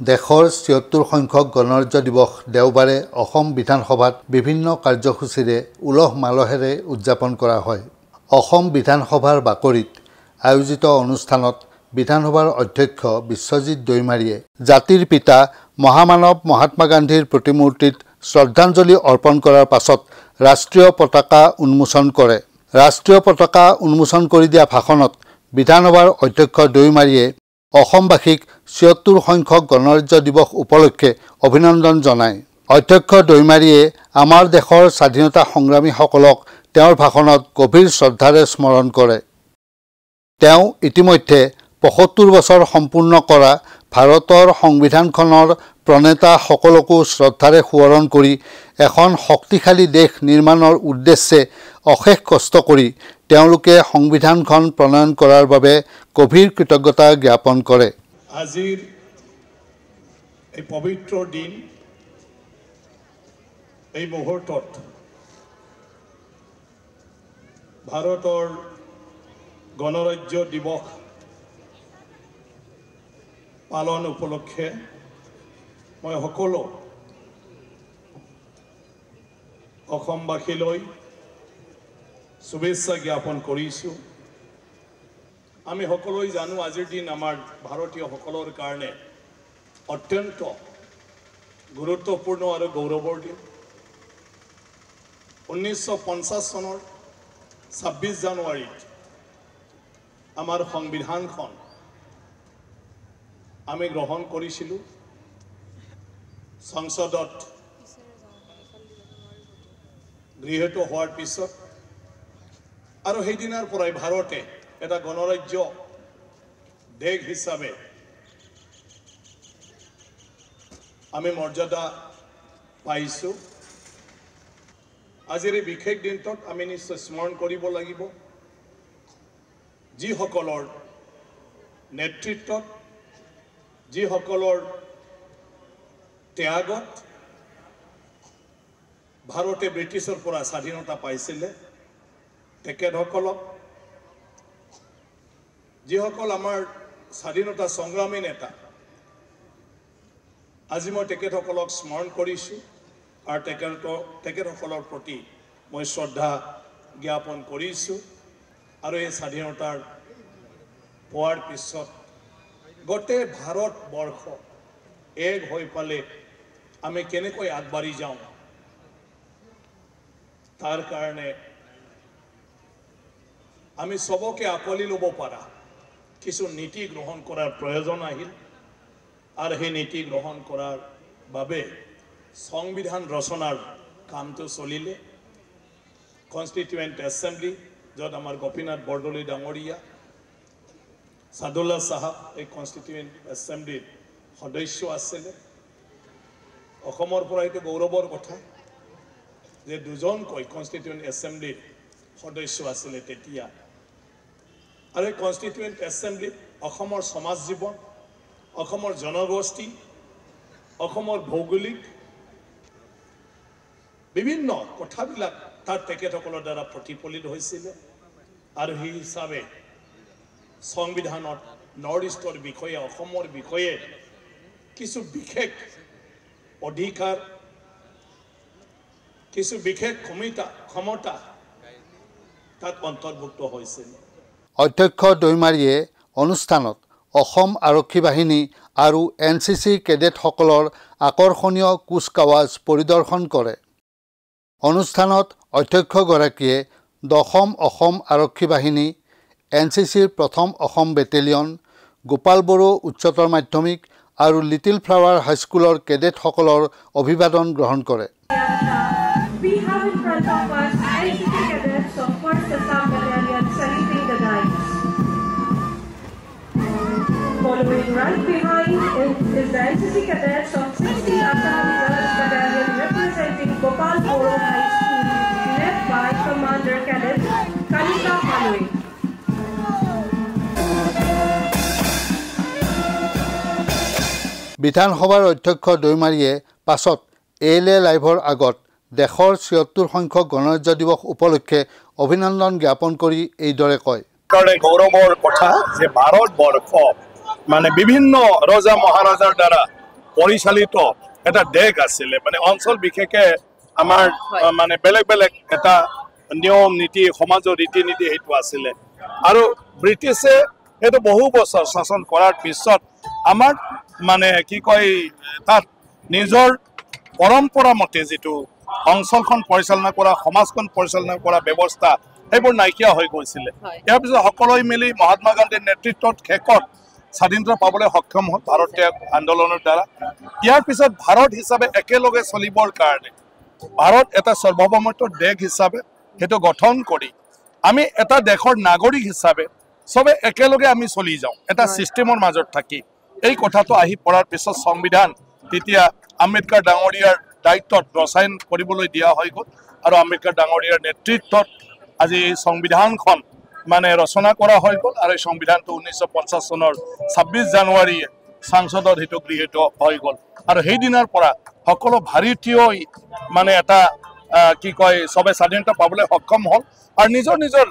দেশৰ ৭৬ সংখ্যক গণৰাজ্য দিৱস দেওবাৰে অসম বিধানসভাত বিভিন্ন কাৰ্যসূচীৰে উলহ মালহেৰে উদযাপন কৰা হয়। অসম বিধানসভাৰ বাকৰিত আয়োজিত অনুষ্ঠানত বিধানসভাৰ অধ্যক্ষ বিশ্বজিৎ দৈমাৰীয়ে জাতিৰ পিতা মহামানৱ মহাত্মা গান্ধীৰ প্ৰতিমূৰ্তিত শ্ৰদ্ধাঞ্জলি অৰ্পণ কৰাৰ পাছত ৰাষ্ট্ৰীয় পতাকা উন্মোচন কৰে। ৰাষ্ট্ৰীয় পতাকা উন্মোচন কৰি দিয়া ভাষণত বিধানসভাৰ অধ্যক্ষ দৈমাৰীয়ে অসমবাসীক ৭৬ সংখ্যক গণৰাজ্য দিৱস উপলক্ষে অভিনন্দন জনায়। অধ্যক্ষ দৈমাৰীয়ে আমাৰ দেশৰ স্বাধীনতা সংগ্ৰামীসকলক তেওঁৰ ভাষণত গভীৰ শ্ৰদ্ধাৰে স্মৰণ কৰে। তেওঁ ইতিমধ্যে ৭৫ বছৰ সম্পূৰ্ণ কৰা ভাৰতৰ সংবিধানখনৰ প্ৰণেতাসকলকো শ্ৰদ্ধাৰে সোঁৱৰণ কৰি এখন শক্তিশালী দেশ নিৰ্মাণৰ উদ্দেশ্যে অশেষ কষ্ট কৰি তেওঁলোকে সংবিধানখন প্ৰণয়ন কৰাৰ বাবে গভীৰ কৃতজ্ঞতা জ্ঞাপন কৰে। আজিৰ এই পবিত্ৰ দিন, এই মুহূৰ্তত ভাৰতৰ গণৰাজ্য দিৱস পালন উপলক্ষে মই সকলো অসমবাসীলৈ শুভেচ্ছা জ্ঞাপন কৰিছোঁ। আমি সকলোৱে জানো আজিৰ দিন আমাৰ ভাৰতীয়সকলৰ কাৰণে অত্যন্ত গুৰুত্বপূৰ্ণ আৰু গৌৰৱৰ দিন। 1950 চনৰ 26 জানুৱাৰীত আমাৰ সংবিধানখন আমি গ্ৰহণ কৰিছিলোঁ। সংসদত গৃহীত হোৱাৰ পিছত আৰু সেইদিনাৰ পৰাই ভাৰতে এটা গণৰাজ্য দেশ হিচাপে আমি মৰ্যাদা পাইছোঁ। আজিৰ এই বিশেষ দিনটোত আমি নিশ্চয় স্মৰণ কৰিব লাগিব যিসকলৰ নেতৃত্বত, যিসকলৰ ত্যাগত ভাৰতে ব্ৰিটিছৰ পৰা স্বাধীনতা পাইছিলে, তেখেতসকলক, যিসকল আমাৰ স্বাধীনতা সংগ্ৰামী নেতা, আজি মই তেখেতসকলক স্মৰণ কৰিছোঁ আৰু তেখেতসকলৰ প্ৰতি মই শ্ৰদ্ধা জ্ঞাপন কৰিছোঁ। আৰু এই স্বাধীনতাৰ পোৱাৰ পিছত গোটেই ভাৰতবৰ্ষ এক হৈ পালে আমি কেনেকৈ আগবাঢ়ি যাওঁ, তাৰ কাৰণে আমি সবকে আকোৱালি ল'ব পৰা কিছু নীতি গ্ৰহণ কৰাৰ প্ৰয়োজন আহিল। আৰু সেই নীতি গ্ৰহণ কৰাৰ বাবে সংবিধান ৰচনাৰ কামটো চলিলে। কনষ্টিটিউৱেণ্ট এছেম্বলি, য'ত আমাৰ গোপীনাথ বৰদলৈ ডাঙৰীয়া, সাদুল্লাহ চাহাব এই কনষ্টিটিউৱেণ্ট এছেম্বলিৰ সদস্য আছিলে। অসমৰ পৰা এইটো গৌৰৱৰ কথা যে দুজনকৈ কনষ্টিটিউৱেণ্ট এছেম্বলিৰ সদস্য আছিলে তেতিয়া। আৰু এই কনষ্টিটিউৱেণ্ট এছেম্বলি অসমৰ সমাজ জীৱন, অসমৰ জনগোষ্ঠী, অসমৰ ভৌগোলিক বিভিন্ন কথাবিলাক তাত তেখেতসকলৰ দ্বাৰা প্ৰতিফলিত হৈছিলে। আৰু সেই হিচাপে সংবিধানত নৰ্থ ইষ্টৰ বিষয়ে, অসমৰ বিষয়ে কিছু বিশেষ অধিকাৰ, কিছু বিশেষ ক্ষমতা তাত অন্তৰ্ভুক্ত হৈছিল। অধ্যক্ষ দৈমাৰীয়ে অনুষ্ঠানত অসম আৰক্ষী বাহিনী আৰু NCC কেডেটসকলৰ আকৰ্ষণীয় কুচকাৱাজ পৰিদৰ্শন কৰে। অনুষ্ঠানত অধ্যক্ষগৰাকীয়ে 10ম অসম আৰক্ষী বাহিনী, NCCৰ প্ৰথম অসম বেটেলিয়ন, গোপাল বড়ো উচ্চতৰ মাধ্যমিক আৰু লিটিল ফ্লাৱাৰ হাইস্কুলৰ কেডেটসকলৰ অভিবাদন গ্ৰহণ কৰে। We have in front of us NCC cadets of 1st Assam Battalion saluting the dice. Following right behind is the NCC cadets of 60 Assam Girls Battalion representing Gopal Boro High School, led by Commander Cadet Kalika Paloi. বিধানসভাৰ অধ্যক্ষ দৈমাৰীয়ে পাছত ALA লাইভৰ আগত দেশৰ ৭৬ সংখ্যক গণৰাজ্য দিৱস উপলক্ষে অভিনন্দন জ্ঞাপন কৰি এইদৰে কয়। গৌৰৱৰ কথা যে ভাৰতবৰ্ষ মানে বিভিন্ন ৰজা মহাৰাজাৰ দ্বাৰা পৰিচালিত এটা দেশ আছিলে, মানে অঞ্চল বিশেষে আমাৰ মানে বেলেগ বেলেগ এটা নিয়ম নীতি সমাজৰ ৰীতি নীতি সেইটো আছিলে আৰু ব্ৰিটিছে সেইটো বহু বছৰ শাসন কৰাৰ পিছত আমাৰ মানে কি কয় তাত নিজৰ পৰম্পৰা মতে যিটো অঞ্চলখন পৰিচালনা কৰা সমাজখন পৰিচালনা কৰা ব্যৱস্থা সেইবোৰ নাইকিয়া হৈ গৈছিলে। ইয়াৰ পিছত সকলোৱে মিলি মহাত্মা গান্ধীৰ নেতৃত্বত শেষত স্বাধীনতা পাবলৈ সক্ষম হ'ল ভাৰতীয় আন্দোলনৰ দ্বাৰা। ইয়াৰ পিছত ভাৰত হিচাপে একেলগে চলিবৰ কাৰণে ভাৰত এটা সাৰ্বভৌমত্ব দেশ হিচাপে সেইটো গঠন কৰি আমি এটা দেশৰ নাগৰিক হিচাপে সবে একেলগে আমি চলি যাওঁ এটা চিষ্টেমৰ মাজত থাকি। এই কথাটো আহি পৰাৰ পিছত সংবিধান তেতিয়া আম্বেদকাৰ ডাঙৰীয়াৰ দায়িত্বত ৰচায়ন কৰিবলৈ দিয়া হৈ গ'ল আৰু আম্বেদকাৰ ডাঙৰীয়াৰ নেতৃত্বত আজি এই সংবিধানখন মানে ৰচনা কৰা হৈ গ'ল আৰু এই সংবিধানটো 1950 চনৰ 26 জানুৱাৰীয়ে সংসদত সেইটো গৃহীত হৈ গ'ল আৰু সেই দিনৰ পৰা সকলো ভাৰতীয়ই মানে এটা কি কয় সবে স্বাধীনতা পাবলৈ সক্ষম হ'ল আৰু নিজৰ নিজৰ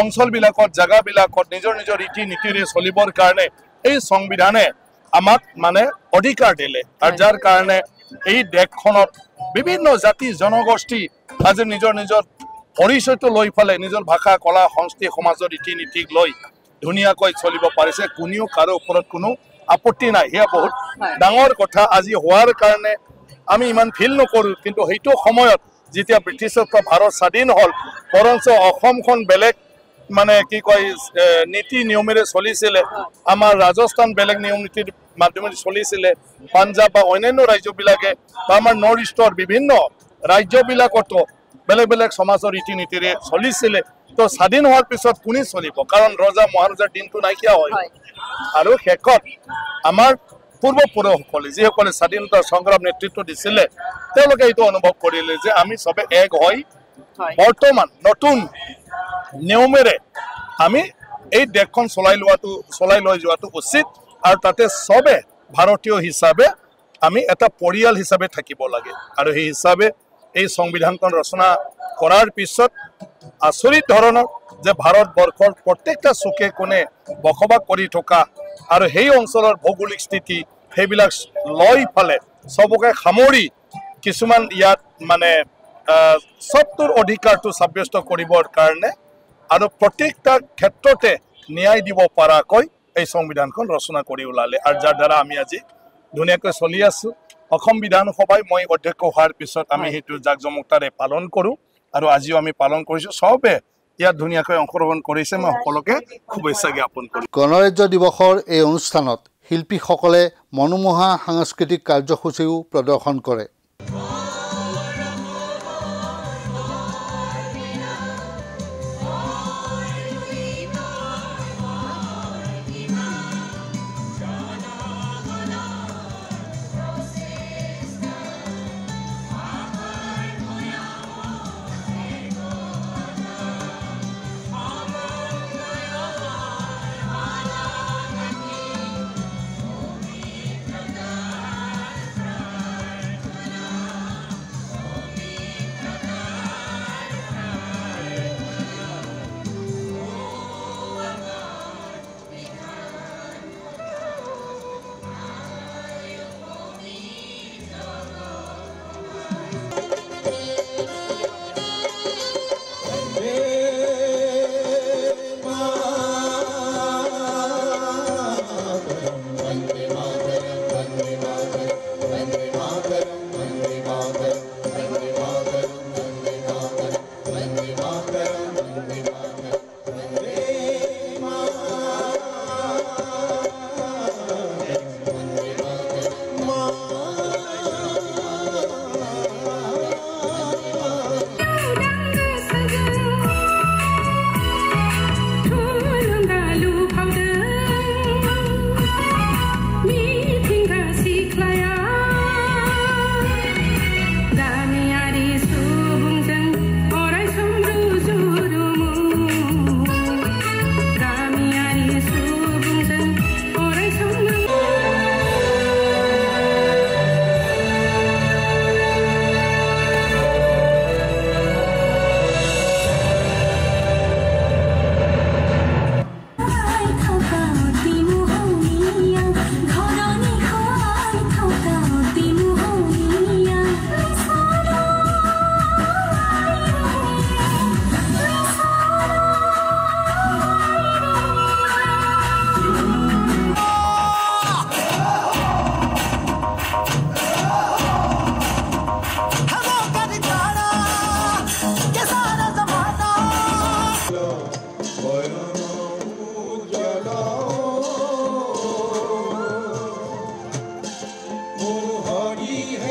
অঞ্চলবিলাকত জাগাবিলাকত নিজৰ নিজৰ ৰীতি নীতিৰে চলিবৰ কাৰণে এই সংবিধানে আমাক মানে অধিকাৰ দিলে আৰু যাৰ কাৰণে এই দেশখনত বিভিন্ন জাতি জনগোষ্ঠী আজি নিজৰ নিজৰ পৰিচয়টো লৈ ফালে নিজৰ ভাষা কলা সংস্কৃতি সমাজৰ ৰীতি নীতিক লৈ ধুনীয়াকৈ চলিব পাৰিছে। কোনেও কাৰো ওপৰত কোনো আপত্তি নাই। সেয়া বহুত ডাঙৰ কথা আজি হোৱাৰ কাৰণে আমি ইমান ফিল নকৰোঁ, কিন্তু সেইটো সময়ত যেতিয়া ব্ৰিটিছৰ পৰা ভাৰত স্বাধীন হ'ল বৰঞ্চ অসমখন বেলেগ মানে কি কয় নীতি নিয়মেৰে চলিছিলে। আমাৰ ৰাজস্থান বেলেগ নিয়ম নীতিৰ মাধ্যমেৰে চলিছিলে, পাঞ্জাব বা অন্যান্য ৰাজ্যবিলাকে বা আমাৰ নৰ্থ ইষ্টৰ বিভিন্ন ৰাজ্যবিলাকতো বেলেগ বেলেগ সমাজৰ ৰীতি নীতিৰে চলিছিলে। তো স্বাধীন হোৱাৰ পিছত কোনে চলিব, কাৰণ ৰজা মহাৰজাৰ দিনটো নাইকিয়া হয় আৰু শেষত আমাৰ পূৰ্বপুৰুষসকলে যিসকলে স্বাধীনতা সংগ্ৰাম নেতৃত্ব দিছিলে তেওঁলোকে এইটো অনুভৱ কৰিলে যে আমি সবে এক হৈ বৰ্তমান নতুন নিয়মেৰে আমি এই দেশখন চলাই লৈ যোৱাটো উচিত আৰু তাতে সবে ভাৰতীয় হিচাপে আমি এটা পৰিয়াল হিচাপে থাকিব লাগে আৰু সেই হিচাপে এই সংবিধানখন ৰচনা কৰাৰ পিছত আচৰিত ধৰণৰ যে ভাৰতবৰ্ষৰ প্ৰত্যেকটা চুকে কোণে বসবাস কৰি থকা আৰু সেই অঞ্চলৰ ভৌগোলিক স্থিতি সেইবিলাক লৈ ফালে সবকে সামৰি কিছুমান ইয়াত মানে সবটোৰ অধিকাৰটো সাব্যস্ত কৰিবৰ কাৰণে আৰু প্ৰত্যেকটা ক্ষেত্ৰতে ন্যায় দিব পৰাকৈ এই সংবিধানখন ৰচনা কৰি ওলালে আৰু যাৰ দ্বাৰা আমি আজি ধুনীয়াকৈ চলি আছো। অসম বিধানসভাই মই অধ্যক্ষ হোৱাৰ পিছত আমি সেইটো জাকজমকতাৰে পালন কৰোঁ আৰু আজিও আমি পালন কৰিছোঁ। সবে ইয়াত ধুনীয়াকৈ অংশগ্ৰহণ কৰিছে, মই সকলোকে শুভেচ্ছা জ্ঞাপন কৰোঁ। গণৰাজ্য দিৱসৰ এই অনুষ্ঠানত শিল্পীসকলে মনোমোহা সাংস্কৃতিক কাৰ্যসূচীও প্ৰদৰ্শন কৰে। होती है